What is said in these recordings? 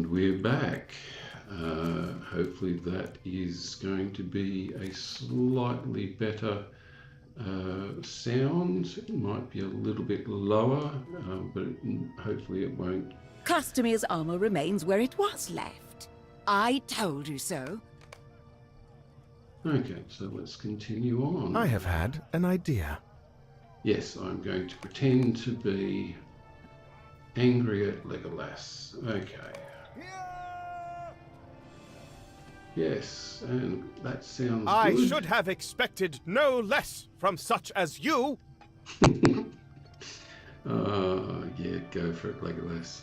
And we're back. Hopefully that is going to be a slightly better sound. It might be a little bit lower, but hopefully it won't. Customer's armor remains where it was left. I told you so. Okay, so let's continue on. I have had an idea. Yes, I'm going to pretend to be angry at Legolas. Okay. Yes, and that sounds I good. should have expected no less from such as you. Yeah, go for it, Legolas.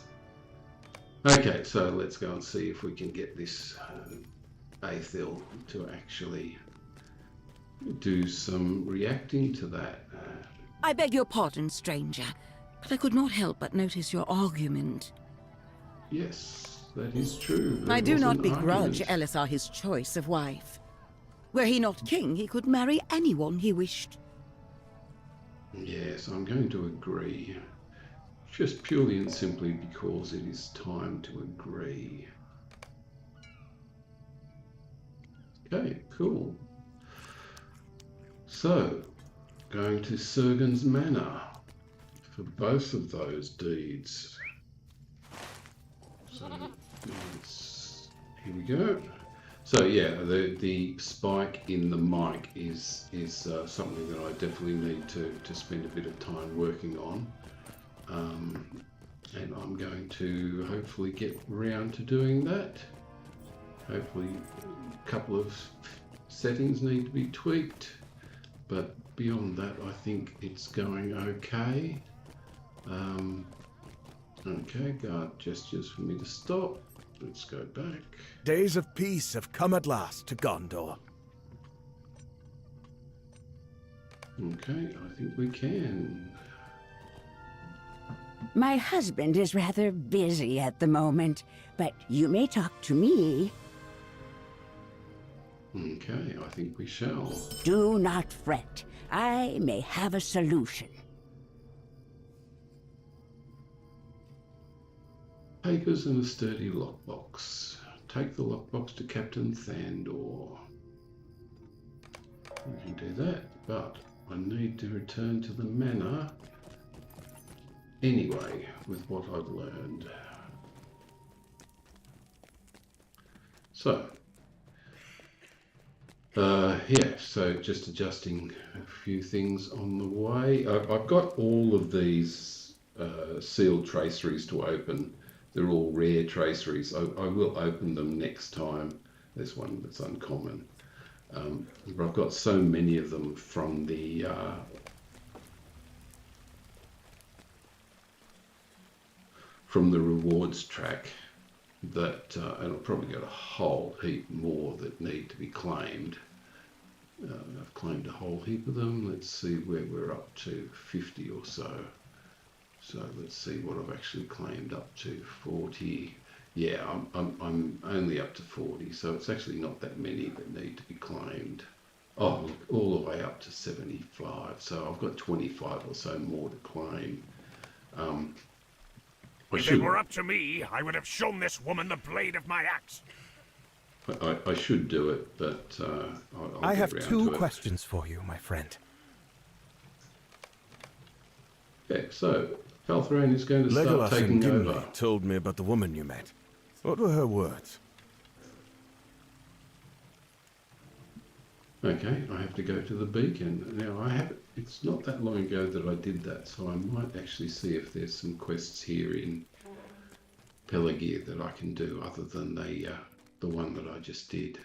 Okay, so let's go and see if we can get this Aethil to actually do some reacting to that. I beg your pardon, stranger, but I could not help but notice your argument. Yes, that is true. I do not begrudge argument. Elisar his choice of wife. Were he not king, he could marry anyone he wished. Yes, I'm going to agree. Just purely and simply because it is time to agree. Okay, cool. So, going to Sergen's Manor for both of those deeds. So, here we go. So yeah, the spike in the mic is something that I definitely need to spend a bit of time working on. And I'm going to hopefully get round to doing that. Hopefully a couple of settings need to be tweaked, but beyond that I think it's going okay. Okay, guard gestures for me to stop. Let's go back. Days of peace have come at last to Gondor. Okay, I think we can. My husband is rather busy at the moment, but you may talk to me. Okay, I think we shall. Do not fret. I may have a solution. Papers and a sturdy lockbox. Take the lockbox to Captain Thandor. We can do that, but I need to return to the manor anyway with what I've learned. So, yeah, so just adjusting a few things on the way. I've got all of these sealed traceries to open. They're all rare traceries. I will open them next time. There's one that's uncommon. But I've got so many of them from the rewards track that, and I've probably got a whole heap more that need to be claimed. I've claimed a whole heap of them. Let's see where we're up to, 50 or so. So let's see what I've actually claimed up to, 40. Yeah, I'm only up to 40, so it's actually not that many that need to be claimed. Oh, look, all the way up to 75. So I've got 25 or so more to claim. If it were up to me, I would have shown this woman the blade of my axe. I should do it, but I'll I get have round two to it. questions for you, my friend. Okay, so Falthrain is going to start Legolas taking and Gimli over. told me about the woman you met. What were her words? Okay, I have to go to the beacon. Now, it's not that long ago that I did that, so I might actually see if there's some quests here in Pelargir that I can do other than the one that I just did.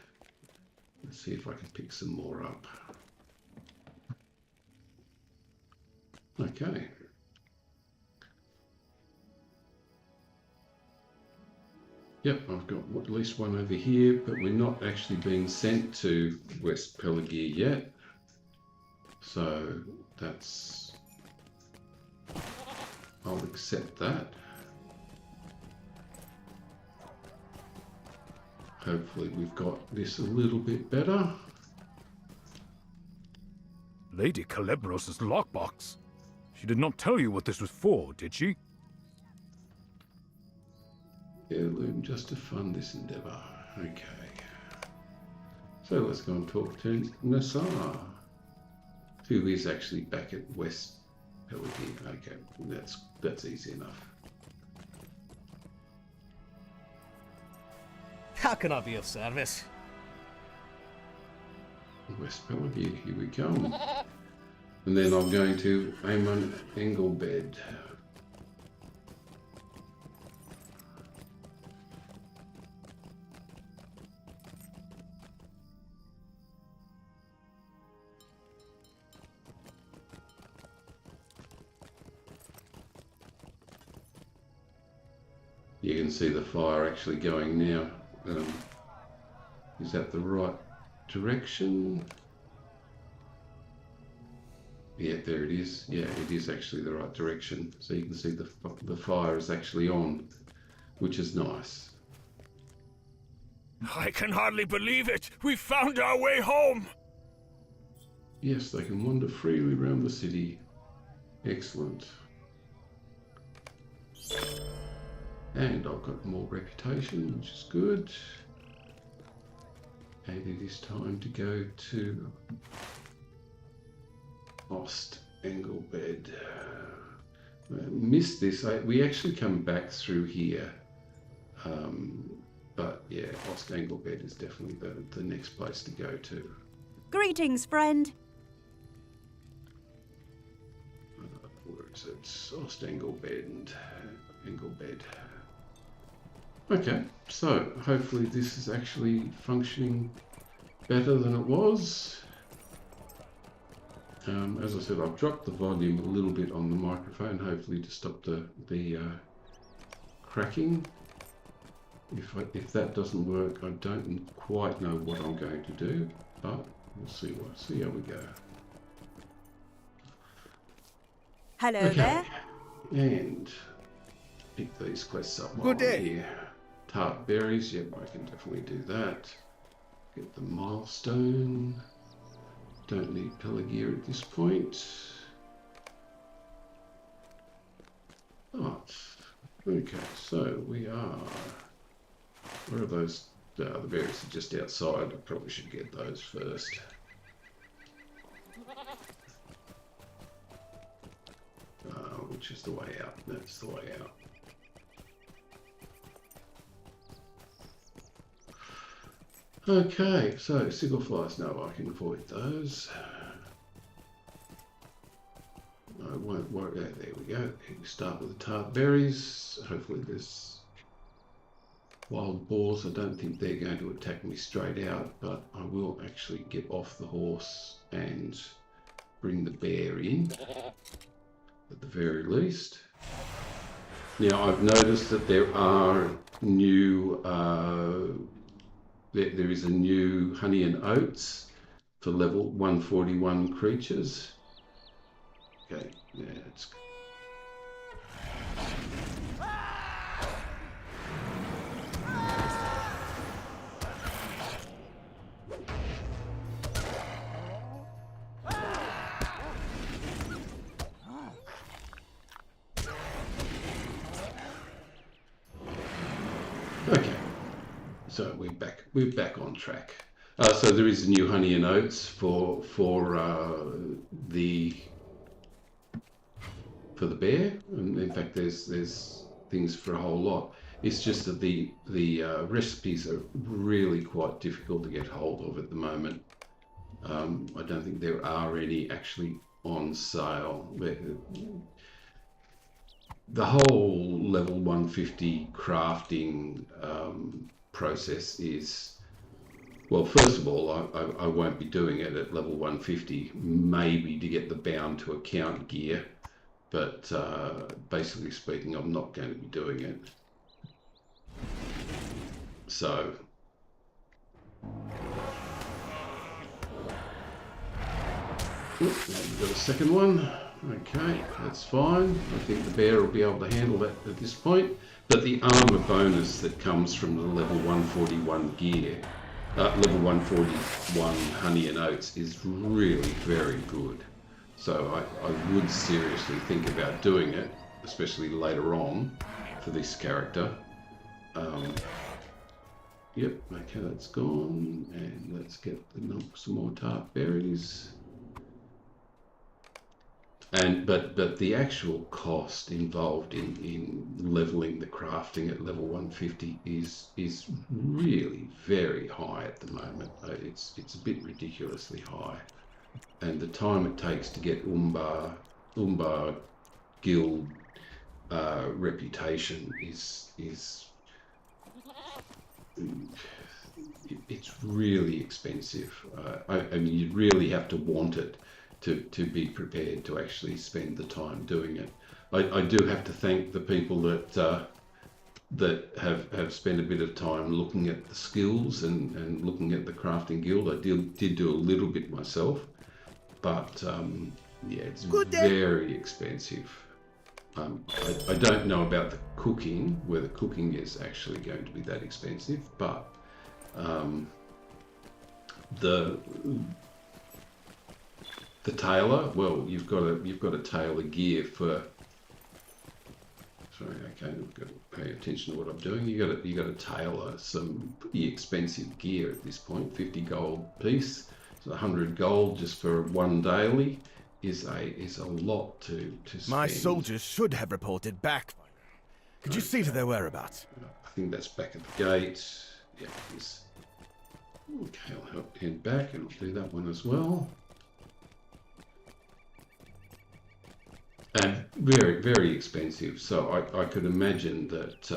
Let's see if I can pick some more up. Okay. Yep, I've got at least one over here, but we're not actually being sent to West Pelargir yet. So that's... I'll accept that. Hopefully we've got this a little bit better. Lady Calebros' lockbox. She did not tell you what this was for, did she? Heirloom just to fund this endeavour. Okay. So let's go and talk to Nassar, who is actually back at West Pelican. Okay, that's easy enough. How can I be of service? West Pelican, here we come. And then I'm going to Amon Engelbed. You can see the fire actually going now. Is that the right direction? Yeah, there it is. Yeah, it is actually the right direction. So you can see the fire is actually on, which is nice. I can hardly believe it. We found our way home. Yes, they can wander freely around the city. Excellent. And I've got more reputation, which is good. And it is time to go to Ost Engelbed. Missed this. We actually come back through here. But yeah, Ost Engelbed is definitely the next place to go to. Greetings, friend. Where is it? Ost Engelbed. Engelbed. Okay, so hopefully this is actually functioning better than it was. As I said, I've dropped the volume a little bit on the microphone, hopefully to stop the cracking. If that doesn't work, I don't quite know what I'm going to do, but we'll see how we go. Hello Okay, there. and pick these quests up while Good day. I'm here. Tart berries, yep, I can definitely do that. Get the milestone. Don't need pillar gear at this point. Oh, okay, so we are. Where are those? The berries are just outside. I probably should get those first. Which is the way out? That's the way out. Okay, so sickle flies, no, I can avoid those. I won't worry, there we go. We start with the tart berries. Hopefully there's wild boars. I don't think they're going to attack me straight out, but I will actually get off the horse and bring the bear in, at the very least. Now I've noticed that there are new there is a new honey and oats for level 141 creatures. Okay, yeah, it's okay. So we're back on track. So there is a new honey and oats for the bear, and in fact there's things for a whole lot. It's just that the recipes are really quite difficult to get hold of at the moment. I don't think there are any actually on sale. The whole level 150 crafting process is, well, first of all, I won't be doing it at level 150, maybe to get the bound to account gear, but basically speaking, I'm not going to be doing it. So we've got a second one. Okay, that's fine. I think the bear will be able to handle that at this point. But the armor bonus that comes from the level 141 gear, level 141 honey and oats, is really very good. So I would seriously think about doing it, especially later on for this character. Yep, okay, that's gone, and let's get some more tart berries. And but the actual cost involved in leveling the crafting at level 150 is really very high at the moment. It's a bit ridiculously high, and the time it takes to get Umbar guild reputation is it's really expensive. I mean, you really have to want it to be prepared to actually spend the time doing it. I do have to thank the people that have spent a bit of time looking at the skills and looking at the crafting guild. I did do a little bit myself, but yeah, it's very expensive. I don't know about the cooking, whether cooking is actually going to be that expensive, but the tailor, well, you've got to tailor gear for. Sorry, okay, I've got to pay attention to what I'm doing. You got to tailor some pretty expensive gear at this point. 50 gold piece, so 100 gold just for one daily is a lot to spend. My soldiers should have reported back. Could you see to their whereabouts? I think that's back at the gate. Yeah, it is. Okay, I'll head back and I'll do that one as well. And very, very expensive. So I could imagine that.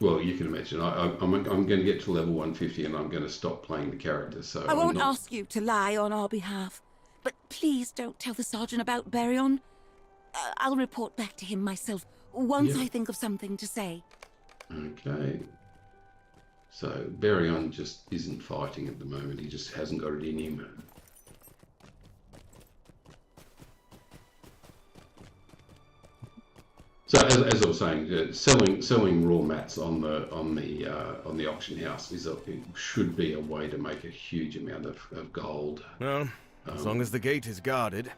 Well, you can imagine. I'm going to get to level 150 and I'm going to stop playing the character. So I won't ask you to lie on our behalf, but please don't tell the sergeant about Baryon. I'll report back to him myself once I think of something to say. Okay. So Baryon just isn't fighting at the moment. He just hasn't got it in him. So as I was saying, selling raw mats on the auction house should be a way to make a huge amount of gold. Well, as long as the gate is guarded,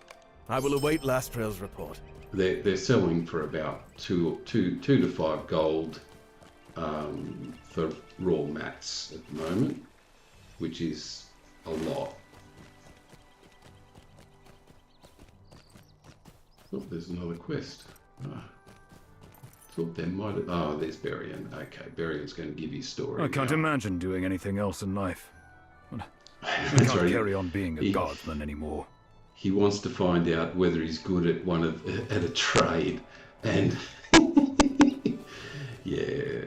I will await Lastrail's report. They're selling for about two to 5 gold for raw mats at the moment, which is a lot. Oh, there's another quest. Thought there might have... Oh, there's Baryon. Okay, Baryon's going to give you a story. I can't imagine doing anything else in life. I can't carry on being a guardsman anymore. He wants to find out whether he's good at a trade, and yeah,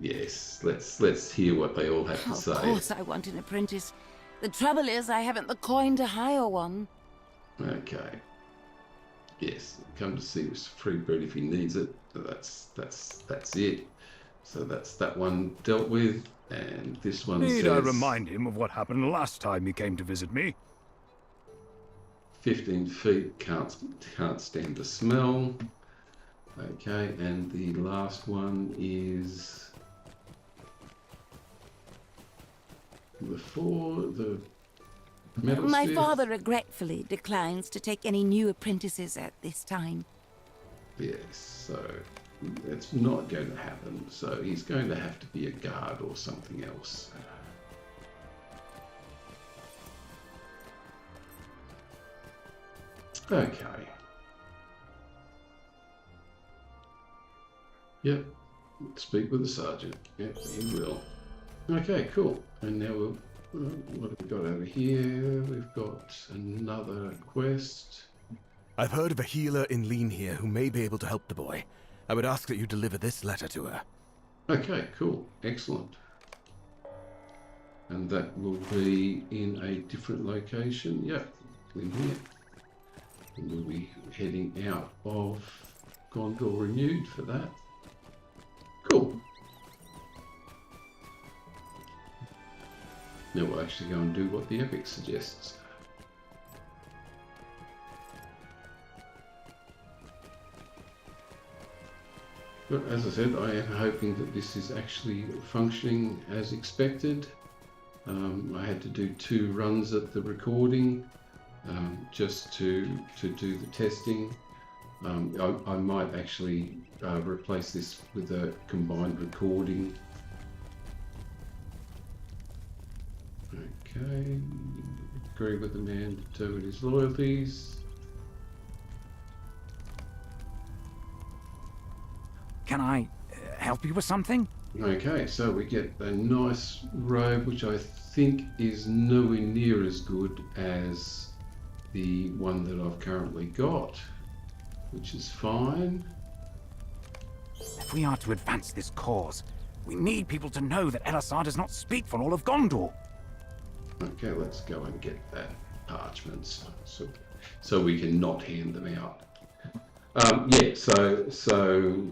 yes. Let's hear what they all have to say. Of course, I want an apprentice. The trouble is, I haven't the coin to hire one. Okay. Yes, come to see his free bread if he needs it. That's it. So that's that one dealt with, and this one Need says... I remind him of what happened last time he came to visit me? 15 feet, can't stand the smell. Okay, and the last one is the metal My smith. father regretfully declines to take any new apprentices at this time. Yes, so it's not going to happen. So he's going to have to be a guard or something else. Okay. Yep. Speak with the sergeant. Yep, he will. Okay, cool. And now what have we got over here? We've got another quest. I've heard of a healer in Lean here who may be able to help the boy. I would ask that you deliver this letter to her. Okay, cool. Excellent. And that will be in a different location. Yep, in here. And we'll be heading out of Gondor Renewed for that. Cool. Now we'll actually go and do what the epic suggests. But as I said, I am hoping that this is actually functioning as expected. I had to do 2 runs at the recording just to do the testing. I might actually replace this with a combined recording. Okay, agree with the man, determine his loyalties. Can I help you with something? Okay, so we get a nice robe, which I think is nowhere near as good as the one that I've currently got, which is fine. If we are to advance this cause, we need people to know that Elisar does not speak for all of Gondor. Okay, let's go and get that parchments so we can not hand them out. Yeah, so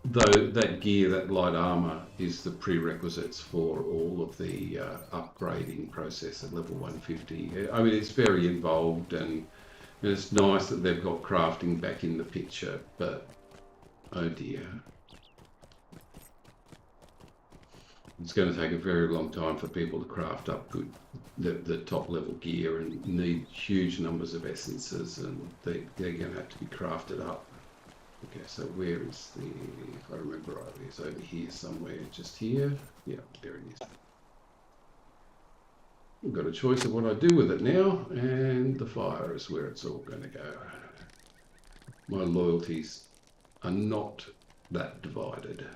though that gear, that light armor, is the prerequisites for all of the upgrading process at level 150. I mean, it's very involved, and it's nice that they've got crafting back in the picture, but oh dear. It's going to take a very long time for people to craft up good, the top level gear, and need huge numbers of essences, and they're going to have to be crafted up. Okay, so where is the, if I remember rightly, it's over here somewhere, just here. Yeah, there it is. I've got a choice of what I do with it now, and the fire is where it's all going to go. My loyalties are not that divided.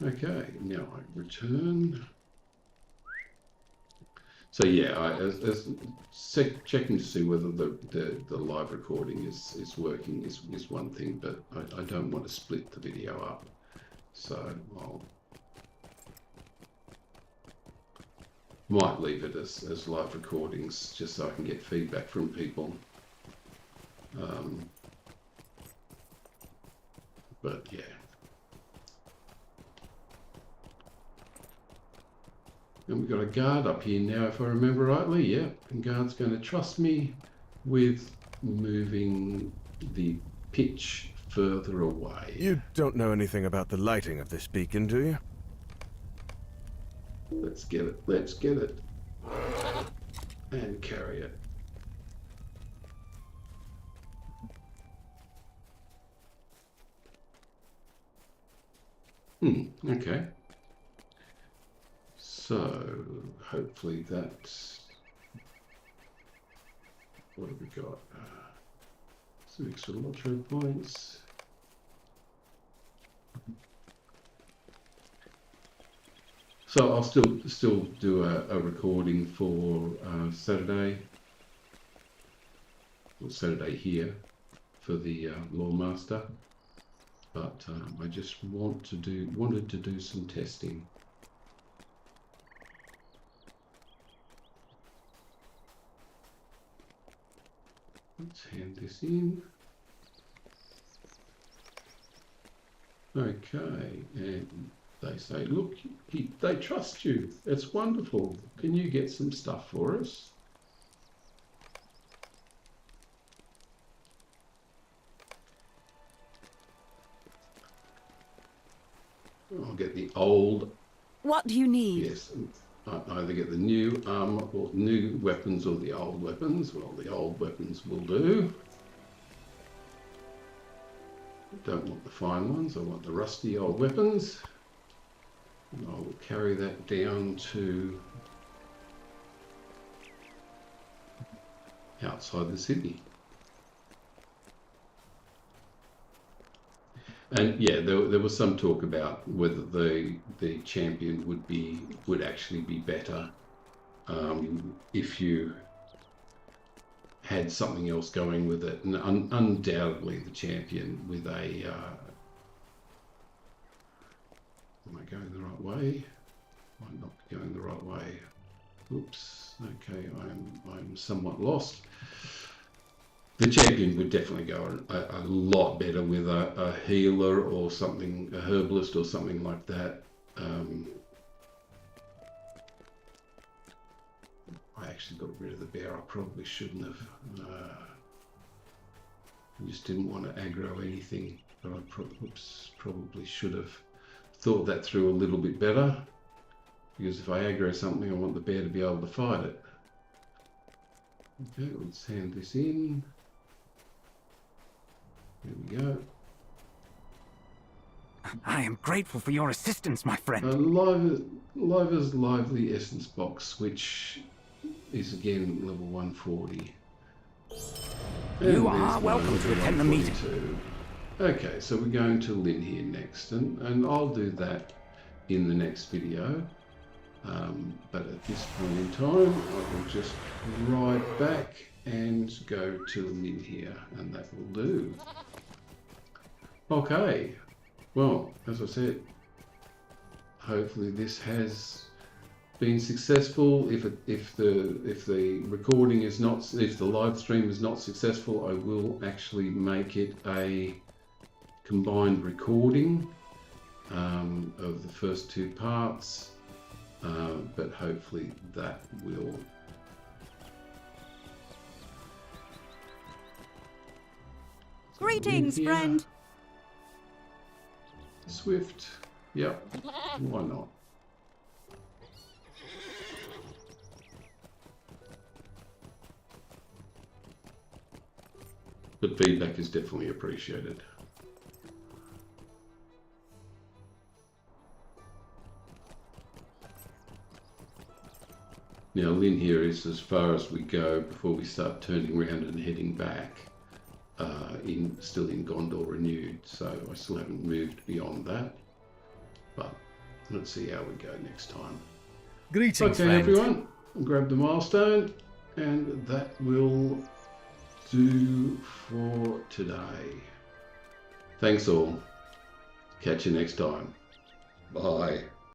Okay, now I return. So yeah, checking to see whether the live recording is working is one thing, but I don't want to split the video up. So I'll might leave it as live recordings just so I can get feedback from people. But yeah. And we've got a guard up here now, if I remember rightly. Yeah, and guard's going to trust me with moving the pitch further away. You don't know anything about the lighting of this beacon, do you? Let's get it. Let's get it. And carry it. Okay. So, hopefully that's... What have we got? Some extra LOTRO points. So I'll still do a recording for Saturday. Or Saturday here for the Loremaster. But I just wanted to do some testing. Let's hand this in. Okay, and they say, look, they trust you. It's wonderful. Can you get some stuff for us? I'll get the old. What do you need? Yes, I either get the new armor or new weapons or the old weapons. Well, the old weapons will do. I don't want the fine ones. I want the rusty old weapons. And I will carry that down to outside the city. And yeah, there was some talk about whether the champion would actually be better if you had something else going with it. And undoubtedly, the champion with a am I going the right way? Might not be going the right way. Oops. Okay, I'm somewhat lost. The champion would definitely go a lot better with a healer or something, a herbalist or something like that. I actually got rid of the bear. I probably shouldn't have. I just didn't want to aggro anything, but I probably should have thought that through a little bit better. Because if I aggro something, I want the bear to be able to fight it. Okay, let's hand this in. There we go. I am grateful for your assistance, my friend. Liver's Lively Essence Box, which is again level 140. You are welcome to attend the meeting. Okay, so we're going to Lynn here next, and I'll do that in the next video. But at this point in time, I will just ride back and go to Lynn here, and that will do. Okay, well, as I said, hopefully this has been successful. If the recording is not, if the live stream is not successful, I will actually make it a combined recording of the first two parts. But hopefully that will Greetings, friend. Swift. Yep. Why not? But feedback is definitely appreciated. Now Lynn here is as far as we go before we start turning around and heading back, still in Gondor Renewed, so I still haven't moved beyond that, but let's see how we go next time. Greetings, okay, friend. everyone, grab the milestone, and that will do for today. Thanks all. Catch you next time. Bye.